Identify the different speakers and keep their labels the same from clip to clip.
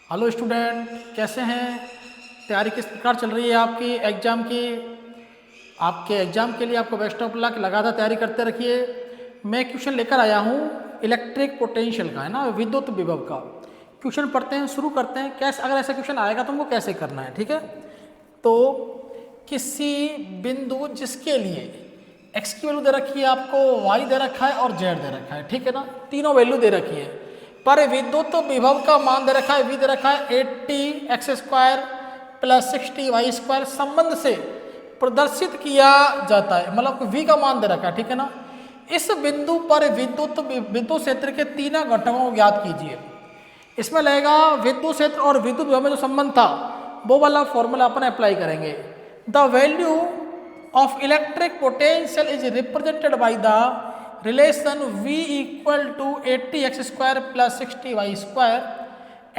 Speaker 1: Hello student, कैसे हैं? तैयारी किस प्रकार चल रही है आपकी एग्ज़ाम की? आपके एग्ज़ाम के लिए आपको बेस्ट ऑफ लक, लगातार तैयारी करते रखिए। मैं क्वेश्चन लेकर आया हूँ इलेक्ट्रिक पोटेंशियल का, है ना, विद्युत विभव का। क्वेश्चन पढ़ते हैं, शुरू करते हैं। कैसे, अगर ऐसा क्वेश्चन आएगा तो हमको कैसे करना है, ठीक है? तो किसी बिंदु जिसके लिए एक्स की वैल्यू दे रखी है आपको, वाई दे रखा है और जेड दे रखा है, ठीक है ना, तीनों वैल्यू दे रखी है। पर विद्युत विभव का मान दे रखा है, वी दे रखा है 80 x square plus 60 Y square संबंध से प्रदर्शित किया जाता है, मतलब वी का मान दे रखा है, ठीक है ना। इस बिंदु पर विद्युत क्षेत्र के तीनों घटकों को ज्ञात कीजिए। इसमें लगेगा विद्युत क्षेत्र और विद्युत विभव में जो संबंध था वो वाला फॉर्मूला अपन अप्लाई करेंगे। The value of electric potential is represented by the relation V equal to 80 x square plus 60 Y square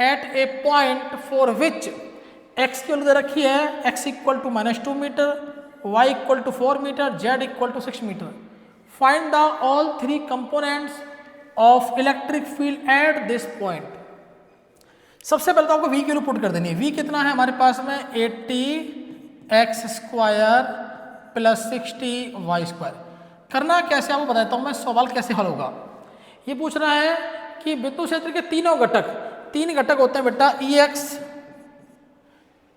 Speaker 1: at a point for which X की वैल्यू दे रखी है, x equal to -2 metre, y equal to 4 metre, z equal to 6 metre. Find the all three components of electric field at this point. सबसे पहले तो आपको v की value put कर देनी है। v कितना है हमारे पास में, 80 x square plus 60 Y square. करना कैसे आपको बताता हूँ मैं, सवाल कैसे हल होगा। ये पूछ रहा है कि विद्युत क्षेत्र के तीन घटक होते हैं बेटा, ई एक्स,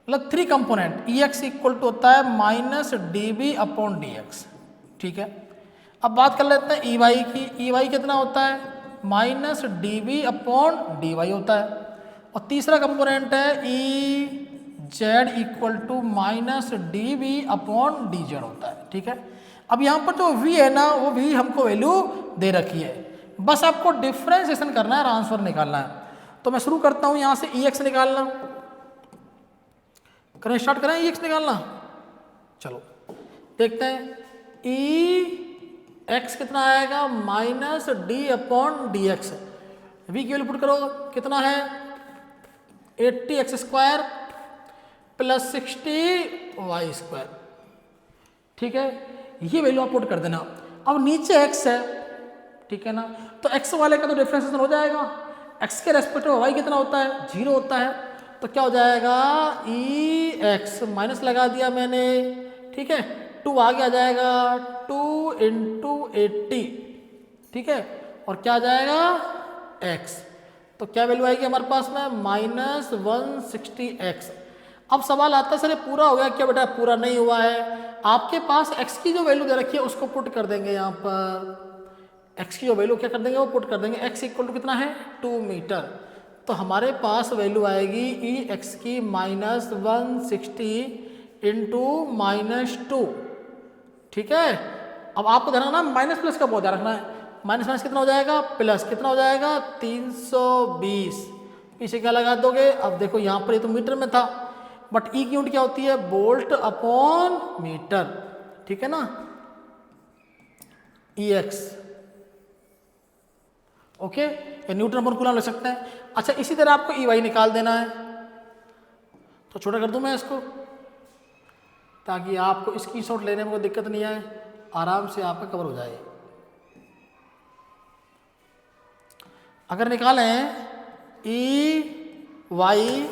Speaker 1: मतलब three component. E X equal to होता है minus D B upon D X, ठीक है। अब बात कर लेते हैं ई वाई की। ई वाई कितना होता है, minus D B upon D Y होता है। और तीसरा कंपोनेंट है E Z equal to minus D B upon D Z होता है, ठीक है। अब यहाँ पर जो v है ना, वो v हमको वैल्यू दे रखी है, बस आपको डिफ्रेंसिएशन करना है और आंसर निकालना है। तो मैं शुरू करता हूँ यहाँ से ई एक्स निकालना। करें, स्टार्ट करें ई एक्स निकालना। चलो देखते हैं। ई एक्स कितना आएगा, minus D upon D X. V की वैल्यू पुट करो, कितना है 80 x square plus 60 Y square, ठीक है। ये वैल्यू आप पुट कर देना। अब नीचे x है, ठीक है ना, तो x वाले का तो डिफरेंशिएशन हो जाएगा। x के रेस्पेक्ट में y कितना होता है, 0 होता है। तो क्या हो जाएगा, ई एक्स माइनस लगा दिया मैंने, ठीक है। 2 आगे आ जाएगा, 2 इंटू 80, ठीक है। और क्या आ जाएगा x, तो क्या वैल्यू आएगी हमारे पास में, माइनस 160x। अब सवाल आता है सर ये पूरा हो गया क्या? बेटा पूरा नहीं हुआ है। आपके पास x की जो वैल्यू दे रखी है उसको पुट कर देंगे यहाँ पर। x की जो वैल्यू क्या कर देंगे, वो पुट कर देंगे। x इक्वल टू कितना है, 2 मीटर। तो हमारे पास वैल्यू आएगी ई एक्स की माइनस 160 इंटू -2, ठीक है। अब आपको ध्यान रखना माइनस प्लस का बहुत ध्यान रखना है। माइनस माइनस कितना हो जाएगा, प्लस कितना हो जाएगा, 320। पीछे क्या लगा दोगे, अब देखो यहाँ पर ये तो मीटर में था, बट ई की यूनिट क्या होती है, वोल्ट अपॉन मीटर, ठीक है ना। ई एक्स, ओके, या न्यूटन अपॉन कूलम ले सकते हैं। अच्छा, इसी तरह आपको ई वाई निकाल देना है। तो छोटा कर दूं मैं इसको, ताकि आपको इसकी शॉट लेने में कोई दिक्कत नहीं आए, आराम से आपका कवर हो जाए। अगर निकालें ई वाई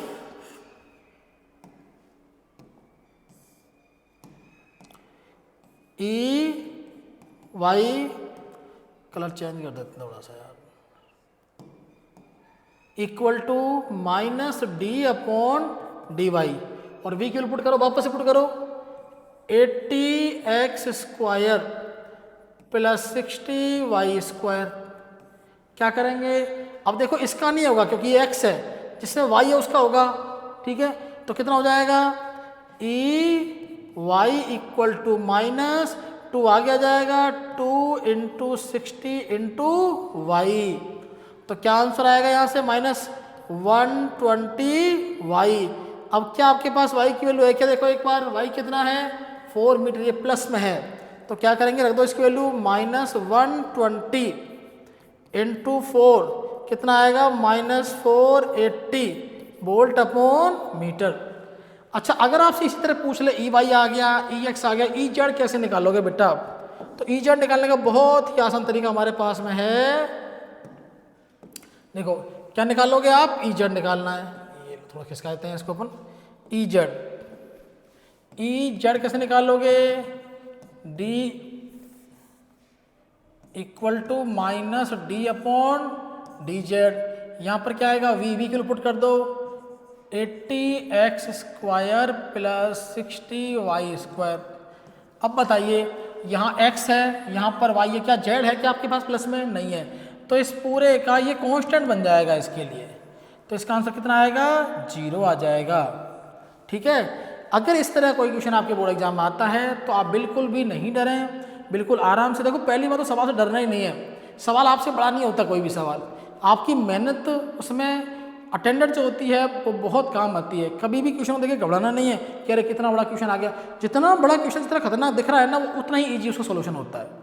Speaker 1: कलर चेंज कर देते हैं थोड़ा सा यार, equal to minus D upon D y. और वी की वैल्यू पुट करो, वापस से पुट करो, 80 x square plus 60 Y square. क्या करेंगे, अब देखो इसका नहीं होगा क्योंकि ये एक्स है, जिसमें वाई है उसका होगा, ठीक है। तो कितना हो जाएगा, E y equal to minus 2 आगे आ जाएगा, 2 इंटू 60 इंटू वाई। तो क्या आंसर आएगा यहाँ से, -120 वाई। अब क्या आपके पास वाई की वैल्यू है क्या, देखो एक बार, वाई कितना है 4 मीटर, ये प्लस में है। तो क्या करेंगे, रख दो इसकी वैल्यू, -120 इंटू 4 कितना आएगा, -480 वोल्ट अपॉन मीटर। अच्छा, अगर आपसे इसी तरह पूछ ले ई वाई आ गया, ई एक्स आ गया, ई जेड कैसे निकालोगे बेटा आप? तो ई जेड निकालने का बहुत ही आसान तरीका हमारे पास में है। देखो क्या निकालोगे आप, ई जेड निकालना है, ये थोड़ा खिसका देते हैं इसको अपन। ई जेड कैसे निकालोगे, d equal to minus D upon D z. यहाँ पर क्या आएगा, वी को पुट कर दो, 80x² प्लस 60y²। अब बताइए यहाँ x है, यहाँ पर y है, क्या z है क्या आपके पास प्लस में, नहीं है, तो इस पूरे का ये कांस्टेंट बन जाएगा इसके लिए। तो इसका आंसर कितना आएगा, 0 आ जाएगा। ठीक है, अगर इस तरह कोई क्वेश्चन आपके बोर्ड एग्जाम में आता है तो आप बिल्कुल भी नहीं डरें, बिल्कुल आराम से। देखो पहली बात तो सवाल से डरना ही नहीं है, सवाल आपसे बड़ा नहीं होता कोई भी सवाल, आपकी मेहनत उसमें अटेंडेंस जो होती है वो बहुत काम आती है। कभी भी क्वेश्चन को देखिए घबराना नहीं है कि अरे कितना बड़ा क्वेश्चन आ गया, जितना बड़ा क्वेश्चन जितना खतरनाक दिख रहा है ना वो उतना ही ईजी उसका सोल्यूशन होता है।